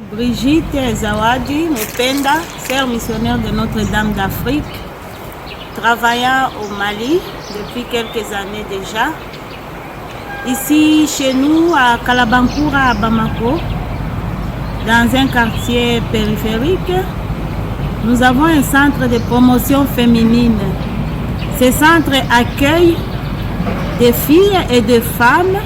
Brigitte Zawadi Mopenda, sœur missionnaire de Notre-Dame d'Afrique, travaillant au Mali depuis quelques années déjà. Ici, chez nous, à Kalabankoura, à Bamako, dans un quartier périphérique, nous avons un centre de promotion féminine. Ce centre accueille des filles et des femmes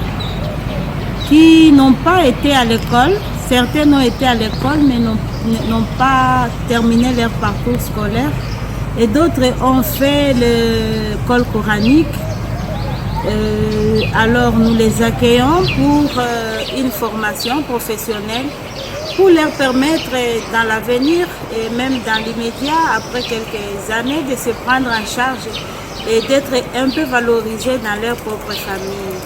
qui n'ont pas été à l'école. Certaines ont été à l'école mais n'ont pas terminé leur parcours scolaire. Et d'autres ont fait l'école coranique. Alors nous les accueillons pour une formation professionnelle pour leur permettre dans l'avenir et même dans l'immédiat, après quelques années, de se prendre en charge et d'être un peu valorisés dans leur propre famille.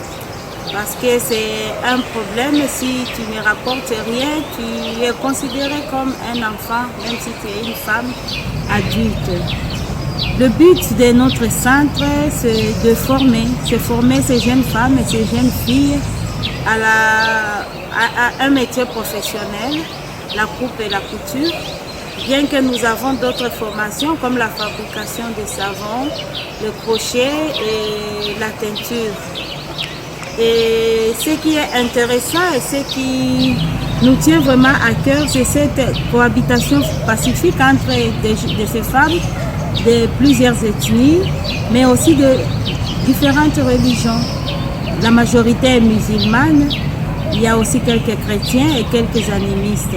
Parce que c'est un problème, si tu ne rapportes rien, tu es considéré comme un enfant, même si tu es une femme adulte. Le but de notre centre, c'est de former ces jeunes femmes et ces jeunes filles à un métier professionnel, la coupe et la couture. Bien que nous avons d'autres formations comme la fabrication de savons, le crochet et la teinture. Et ce qui est intéressant et ce qui nous tient vraiment à cœur, c'est cette cohabitation pacifique entre ces femmes de plusieurs ethnies, mais aussi de différentes religions. La majorité est musulmane, il y a aussi quelques chrétiens et quelques animistes.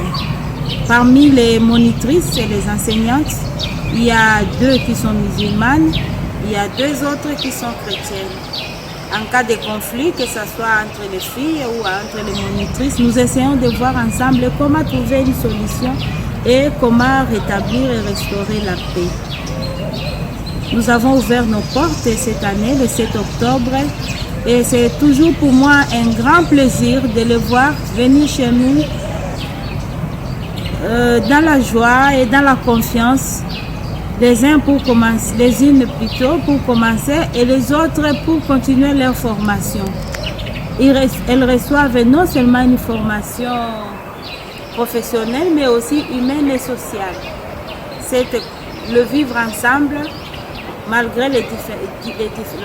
Parmi les monitrices et les enseignantes, il y a 2 qui sont musulmanes, il y a 2 autres qui sont chrétiennes. En cas de conflit, que ce soit entre les filles ou entre les monitrices, nous essayons de voir ensemble comment trouver une solution et comment rétablir et restaurer la paix. Nous avons ouvert nos portes cette année, le 7 octobre, et c'est toujours pour moi un grand plaisir de les voir venir chez nous dans la joie et dans la confiance. Les uns pour commencer, les unes plutôt pour commencer et les autres pour continuer leur formation. Elles reçoivent non seulement une formation professionnelle, mais aussi humaine et sociale. C'est le vivre ensemble, malgré la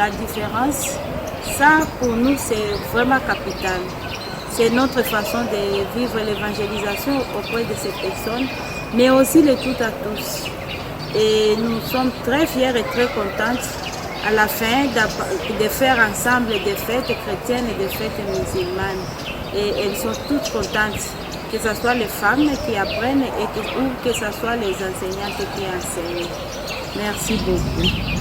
différence, ça pour nous c'est vraiment capital. C'est notre façon de vivre l'évangélisation auprès de ces personnes, mais aussi le tout à tous. Et nous sommes très fiers et très contentes à la fin de faire ensemble des fêtes chrétiennes et des fêtes musulmanes. Et elles sont toutes contentes, que ce soit les femmes qui apprennent ou que ce soit les enseignantes qui enseignent. Merci beaucoup.